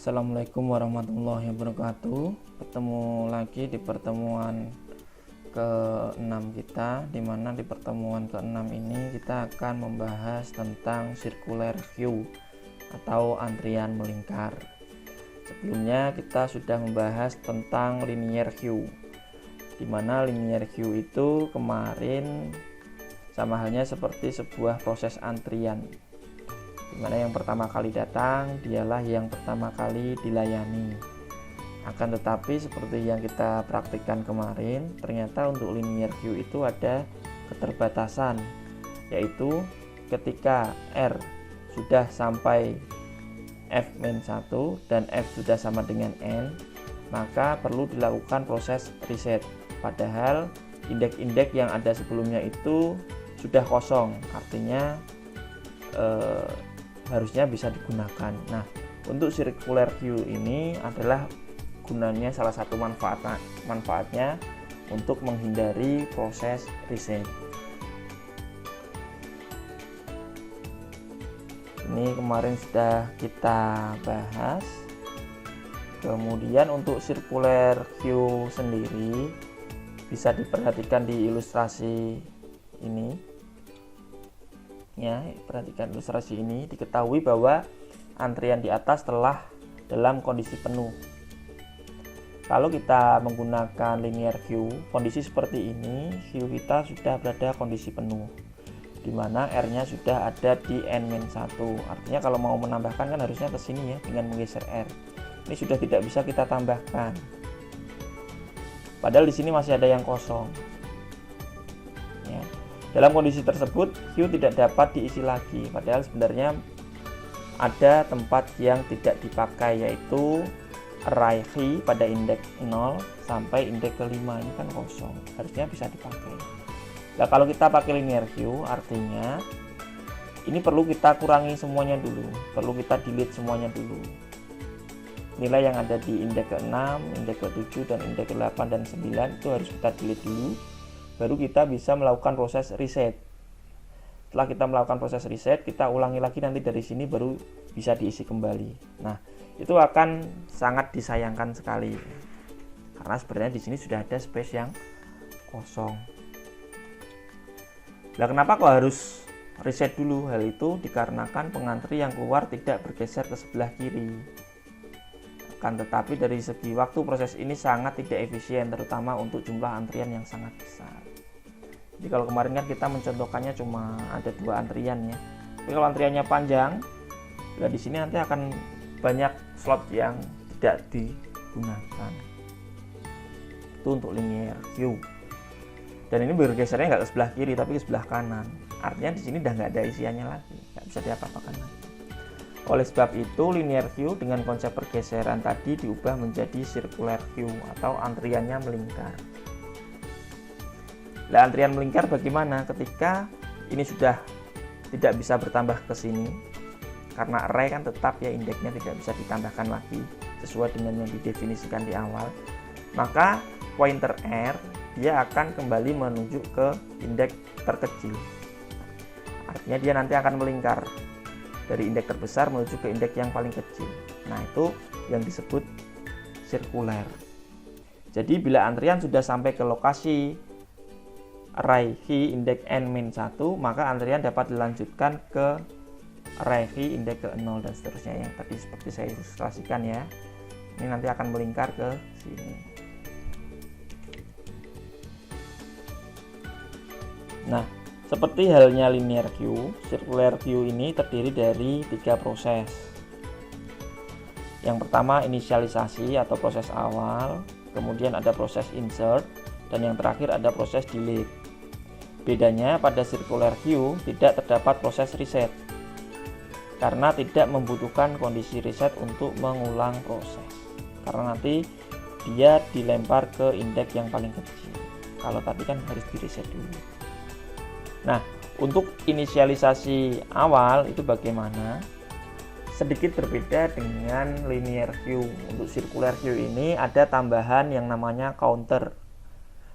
Assalamualaikum warahmatullahi wabarakatuh. Ketemu lagi di pertemuan ke-6 kita, dimana di pertemuan ke-6 ini kita akan membahas tentang circular queue atau antrian melingkar. Sebelumnya kita sudah membahas tentang linear queue, dimana linear queue itu kemarin sama halnya seperti sebuah proses antrian, dimana yang pertama kali datang dialah yang pertama kali dilayani. Akan tetapi seperti yang kita praktikkan kemarin, ternyata untuk linear queue itu ada keterbatasan, yaitu ketika R sudah sampai F-1 dan F sudah sama dengan N, maka perlu dilakukan proses reset. Padahal indeks-indeks yang ada sebelumnya itu sudah kosong, artinya harusnya bisa digunakan. Nah, untuk circular queue ini adalah gunanya, salah satu manfaatnya untuk menghindari proses reset. Ini kemarin sudah kita bahas. Kemudian untuk circular queue sendiri bisa diperhatikan di ilustrasi ini. Ya, perhatikan ilustrasi ini, diketahui bahwa antrian di atas telah dalam kondisi penuh. Kalau kita menggunakan linear queue, kondisi seperti ini, queue kita sudah berada kondisi penuh, di mana R-nya sudah ada di N-1. Artinya kalau mau menambahkan kan harusnya ke sini ya, dengan menggeser R. Ini sudah tidak bisa kita tambahkan. Padahal di sini masih ada yang kosong. Ya. Dalam kondisi tersebut, queue tidak dapat diisi lagi, padahal sebenarnya ada tempat yang tidak dipakai, yaitu array key pada indeks 0 sampai indeks ke-5 ini kan kosong, harusnya bisa dipakai. Nah, kalau kita pakai linear queue, artinya ini perlu kita kurangi semuanya dulu, perlu kita delete semuanya dulu. Nilai yang ada di indeks ke-6, indeks ke-7, dan indeks ke-8 dan 9 itu harus kita delete dulu, baru kita bisa melakukan proses reset. Setelah kita melakukan proses reset, kita ulangi lagi nanti dari sini baru bisa diisi kembali. Nah, itu akan sangat disayangkan sekali, karena sebenarnya di sini sudah ada space yang kosong. Nah, kenapa kok harus reset dulu? Hal itu dikarenakan pengantri yang keluar tidak bergeser ke sebelah kiri. Akan tetapi dari segi waktu proses ini sangat tidak efisien, terutama untuk jumlah antrian yang sangat besar. Jadi kalau kemarin kan kita mencontohkannya cuma ada 2 antrian ya. Tapi kalau antriannya panjang, nah di sini nanti akan banyak slot yang tidak digunakan. Itu untuk linear queue. Dan ini bergesernya nggak ke sebelah kiri tapi ke sebelah kanan. Artinya di sini udah nggak ada isiannya lagi, nggak bisa diapa-apakan lagi. Oleh sebab itu, linear queue dengan konsep pergeseran tadi diubah menjadi circular queue atau antriannya melingkar. Nah, antrian melingkar bagaimana ketika ini sudah tidak bisa bertambah ke sini, karena array kan tetap ya, indeksnya tidak bisa ditambahkan lagi sesuai dengan yang didefinisikan di awal, maka pointer R dia akan kembali menunjuk ke indeks terkecil. Artinya dia nanti akan melingkar dari indeks terbesar menuju ke indeks yang paling kecil. Nah, itu yang disebut sirkuler. Jadi bila antrian sudah sampai ke lokasi array key indeks N-1, maka antrian dapat dilanjutkan ke array key indeks ke-0 dan seterusnya, yang tadi seperti saya ilustrasikan ya. Ini nanti akan melingkar ke sini. Nah, seperti halnya linear queue, circular queue ini terdiri dari 3 proses. Yang pertama inisialisasi atau proses awal, kemudian ada proses insert, dan yang terakhir ada proses delete. Bedanya pada circular queue tidak terdapat proses reset, karena tidak membutuhkan kondisi reset untuk mengulang proses, karena nanti dia dilempar ke indeks yang paling kecil. Kalau tadi kan harus di reset dulu. Nah, untuk inisialisasi awal itu bagaimana? Sedikit berbeda dengan linear queue. Untuk circular queue ini ada tambahan yang namanya counter,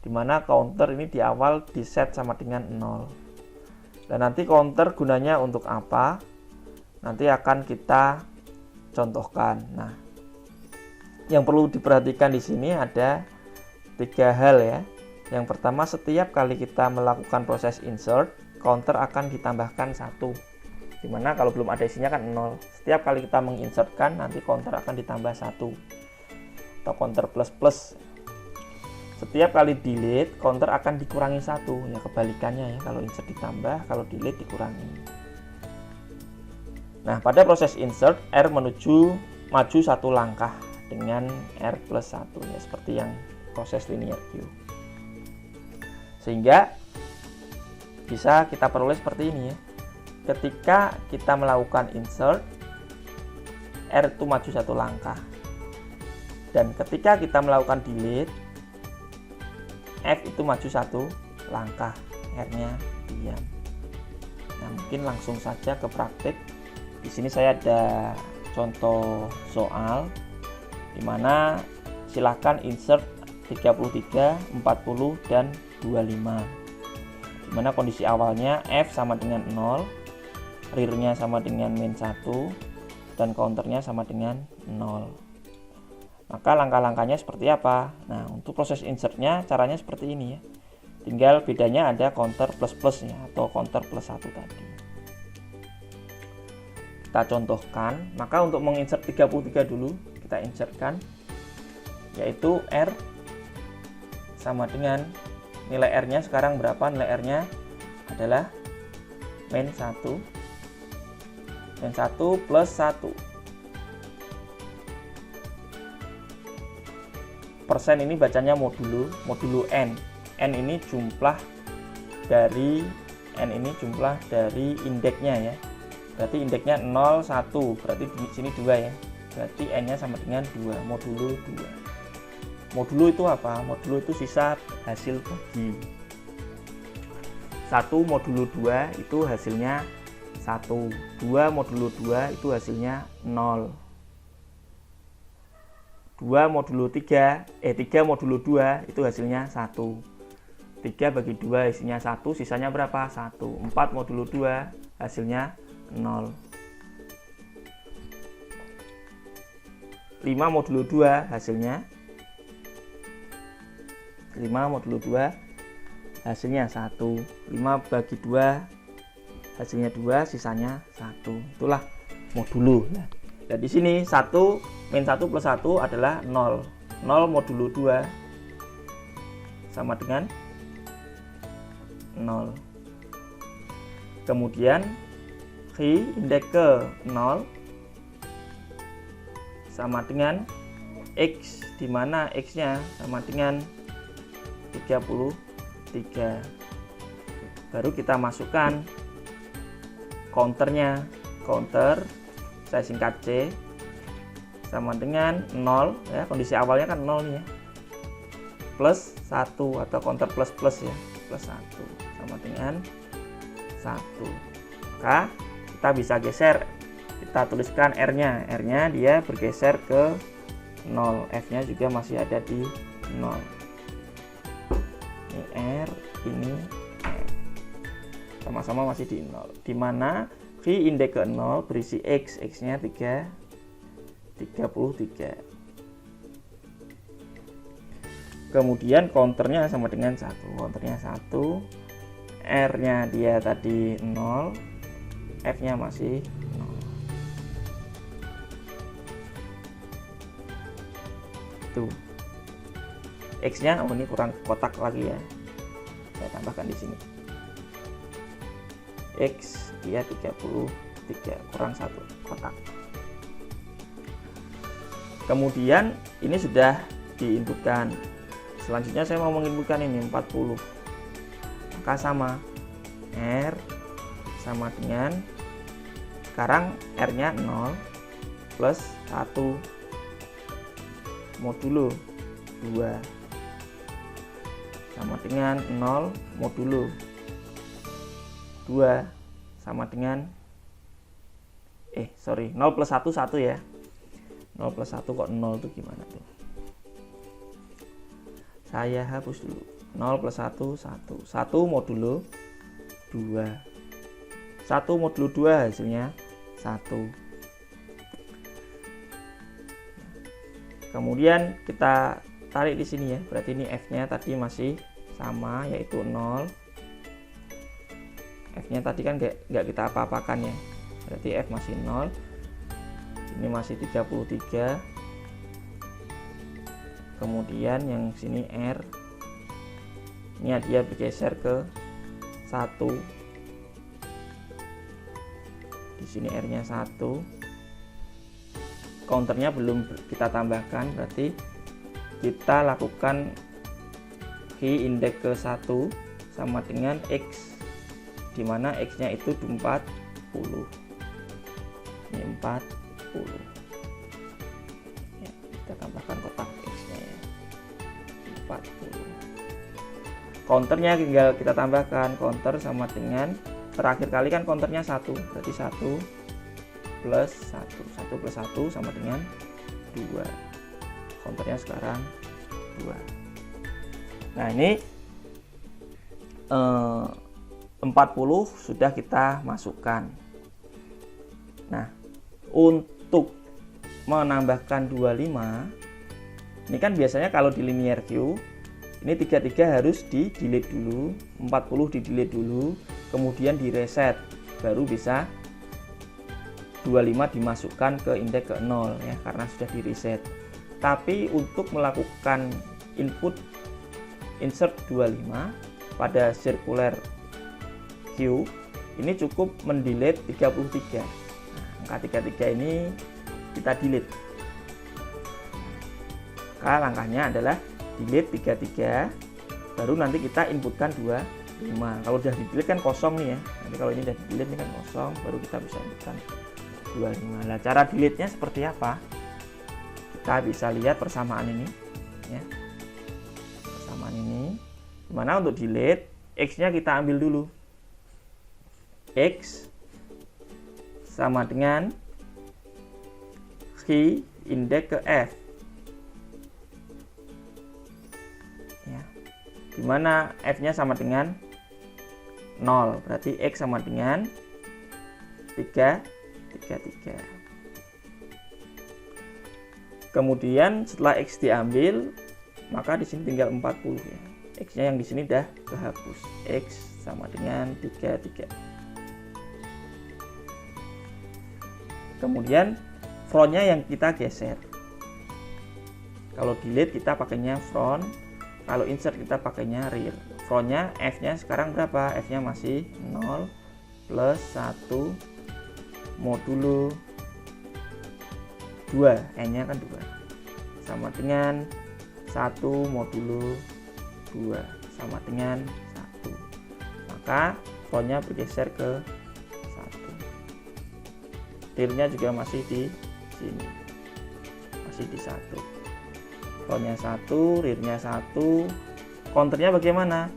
di mana counter ini di awal di set sama dengan 0. Dan nanti counter gunanya untuk apa? Nanti akan kita contohkan. Nah, Yang perlu diperhatikan di sini ada 3 hal ya. Yang pertama, setiap kali kita melakukan proses insert, counter akan ditambahkan 1. Dimana kalau belum ada isinya kan 0. Setiap kali kita menginsertkan, nanti counter akan ditambah 1 atau counter plus plus. Setiap kali delete, counter akan dikurangi 1. Ya kebalikannya ya, kalau insert ditambah, kalau delete dikurangi. Nah, pada proses insert, R maju 1 langkah dengan R plus 1 ya, seperti yang proses linear Q. Sehingga bisa kita peroleh seperti ini ya. Ketika kita melakukan insert, R itu maju 1 langkah. Dan ketika kita melakukan delete, F itu maju 1 langkah, R-nya diam. Nah, mungkin langsung saja ke praktik. Di sini saya ada contoh soal di mana silakan insert 33, 40 dan 25. Di mana kondisi awalnya F sama dengan 0, rear-nya sama dengan min 1 dan counternya sama dengan 0. Maka langkah-langkahnya seperti apa? Nah, untuk proses insertnya caranya seperti ini ya. Tinggal bedanya ada counter plus plusnya atau counter plus 1 tadi. Kita contohkan, maka untuk menginsert 33 dulu kita insertkan, yaitu R sama dengan nilai R-nya sekarang berapa? Nilai R-nya adalah min 1 plus 1. Persen ini bacanya modulo N. N ini jumlah dari indeksnya ya. Berarti indeksnya 0, 1. Berarti di sini 2 ya. Berarti N-nya sama dengan 2, modulo 2. Modulo itu apa? Modulo itu sisa hasil bagi. 1 modulo 2 itu hasilnya 1. 2 modulo 2 itu hasilnya 0. 3 modulo 2 itu hasilnya 1. 3 bagi 2 isinya 1, sisanya berapa? 1. 4 modulo 2 hasilnya 0. 5 modulo 2 hasilnya 1. 5 bagi 2 hasilnya 2, sisanya 1. Itulah modulo. Nah, dan di sini 1 min 1 plus 1 adalah 0. 0 modulo 2 sama dengan 0. Kemudian indeks ke 0 sama dengan X, di mana X-nya sama dengan 33. Baru kita masukkan counternya. Counter saya singkat C sama dengan 0 ya, kondisi awalnya kan 0 nih ya, plus 1 atau counter plus plus ya, plus 1 sama dengan 1. Maka kita bisa geser, kita tuliskan R-nya dia bergeser ke 0, F-nya juga masih ada di 0. Ini R, ini F, sama-sama masih di 0, dimana indeks ke 0 berisi X, X-nya 33. Kemudian counternya sama dengan 1, counternya 1, R-nya dia tadi 0, F-nya masih 0. Tuh. X-nya ini kurang kotak lagi ya. Saya tambahkan di sini. X dia 33 kurang 1 kotak. Kemudian ini sudah diinputkan. Selanjutnya saya mau menginputkan ini 40. Maka sama R sama dengan, sekarang R-nya 0 plus 1 modulo 2 sama dengan 0 modulo 2 sama dengan 0 plus 1 1 ya. 0 plus 1 kok 0 itu gimana tuh? Saya hapus dulu. 0 plus 1 1. 1 modulo 2. 1 modulo 2 hasilnya 1. Kemudian kita tarik di sini ya, berarti ini F-nya tadi masih sama, yaitu 0. F-nya tadi kan nggak kita apa-apakan ya, berarti F masih 0. Ini masih 33. Kemudian yang sini R, ini dia bergeser ke 1. Di sini R-nya 1. Counternya belum kita tambahkan, berarti kita lakukan key indeks ke 1 sama dengan X, dimana X-nya itu 40. Ini 40 ya, kita tambahkan kotak X-nya ya, 40. Counternya tinggal kita tambahkan, counter sama dengan terakhir kali kan counternya 1, berarti 1 plus 1, 1 plus 1 sama dengan 2. Counternya sekarang 2. Nah ini 40 sudah kita masukkan. Nah untuk menambahkan 25, ini kan biasanya kalau di linear queue ini 33 harus di delete dulu, 40 di delete dulu, kemudian di reset, baru bisa 25 dimasukkan ke indeks ke 0 ya, karena sudah di reset. Tapi untuk melakukan input insert 25 pada circular queue ini cukup mendelete 33. Nah, angka 33 ini kita delete. Maka langkahnya adalah delete 33, baru nanti kita inputkan 25. Kalau udah di delete kan kosong nih ya, nanti kalau ini udah di delete ini kan kosong, baru kita bisa inputkan 25. Nah, cara delete-nya seperti apa? Kita bisa lihat persamaan ini ya. Persamaan ini. Dimana untuk delete X-nya kita ambil dulu. X sama dengan key indeks ke F. Ya. Dimana F-nya sama dengan 0, berarti X sama dengan 33. Kemudian setelah X diambil, maka di sini tinggal 40 ya. X-nya yang di sini udah kehapus. X sama dengan 33. Kemudian frontnya yang kita geser. Kalau delete kita pakainya front, kalau insert kita pakainya rear. Frontnya F-nya sekarang berapa? F-nya masih 0 plus 1 modulo 2, N-nya kan 2, sama dengan 1 modulo 2 sama dengan 1. Maka frontnya bergeser ke 1. Rear-nya juga masih di sini, masih di 1. Frontnya 1, rear-nya 1. Counternya bagaimana?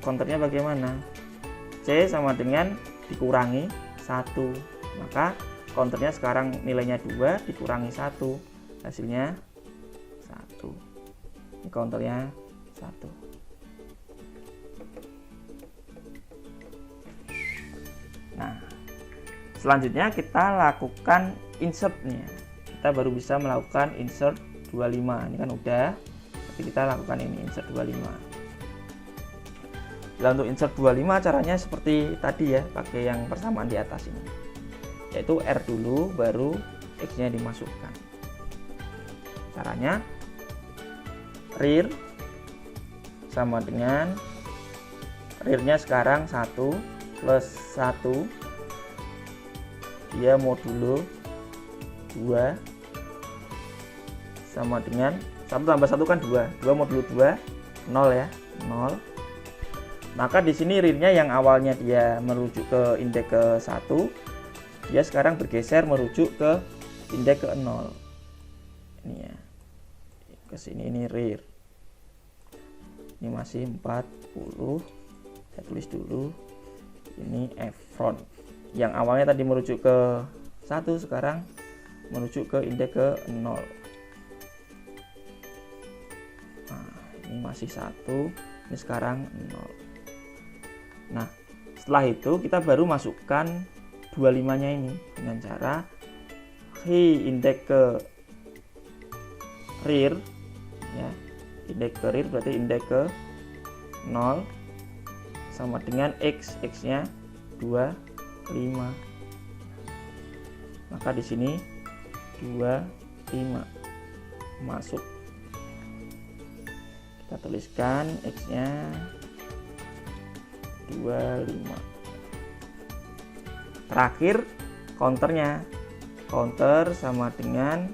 Counternya bagaimana? C sama dengan dikurangi 1. Maka counternya sekarang nilainya 2 dikurangi 1, hasilnya 1. Ini counternya 1. Nah, selanjutnya kita lakukan insertnya. Kita baru bisa melakukan insert 25. Ini kan udah, tapi kita lakukan ini insert 25. Nah, untuk insert 25 caranya seperti tadi ya, pakai yang persamaan di atas ini, yaitu R dulu baru X-nya dimasukkan. Caranya rear sama dengan rear-nya sekarang 1 plus 1, dia modulo 2 sama dengan 1 tambah 1 kan 2, 2 modulo 2 0 ya, 0. Maka di sini rear-nya yang awalnya dia merujuk ke indeks ke 1, dia sekarang bergeser merujuk ke indeks ke 0. Ini ya. Ke sini ini rear. Ini masih 40. Saya tulis dulu. Ini F front. Yang awalnya tadi merujuk ke 1 sekarang merujuk ke indeks ke 0. Nah, ini masih 1, ini sekarang 0. Nah, setelah itu kita baru masukkan 25-nya ini dengan cara key indeks ke rear ya, indeks ke rear berarti indeks ke 0 sama dengan x nya 25. Maka di sini 25 masuk. Kita tuliskan x nya 25. Terakhir counternya, counter sama dengan,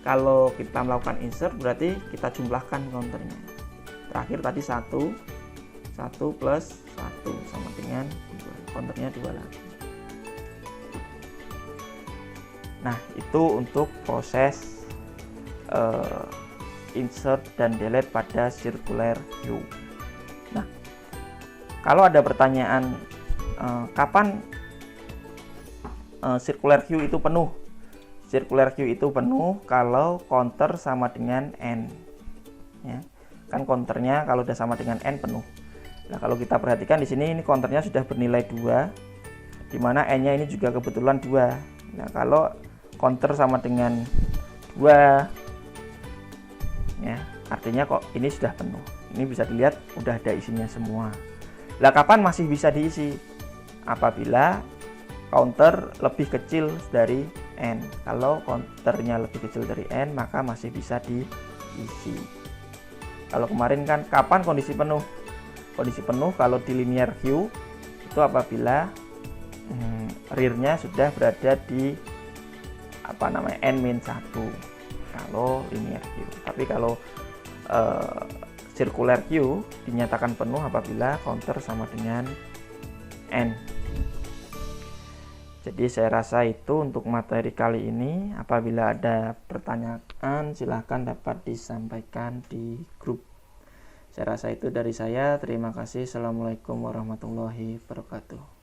kalau kita melakukan insert berarti kita jumlahkan counternya. Terakhir tadi 1 plus 1 sama dengan 2, counternya 2 lagi. Nah, itu untuk proses insert dan delete pada circular queue. Nah, kalau ada pertanyaan kapan circular queue itu penuh? Circular queue itu penuh kalau counter sama dengan n. Ya, kan counternya kalau udah sama dengan n penuh. Nah, kalau kita perhatikan di sini, ini counternya sudah bernilai 2, di mana n-nya ini juga kebetulan 2. Nah, kalau counter sama dengan 2, ya, artinya kok ini sudah penuh. Ini bisa dilihat udah ada isinya semua. Lah, kapan masih bisa diisi? Apabila counter lebih kecil dari n. Kalau counternya lebih kecil dari n, maka masih bisa diisi. Kalau kemarin kan kapan kondisi penuh? Kondisi penuh kalau di linear queue itu apabila rear-nya sudah berada di n-1 kalau linear queue. Tapi kalau circular queue dinyatakan penuh apabila counter sama dengan n. Jadi saya rasa itu untuk materi kali ini. Apabila ada pertanyaan silahkan dapat disampaikan di grup. Saya rasa itu dari saya. Terima kasih. Assalamualaikum warahmatullahi wabarakatuh.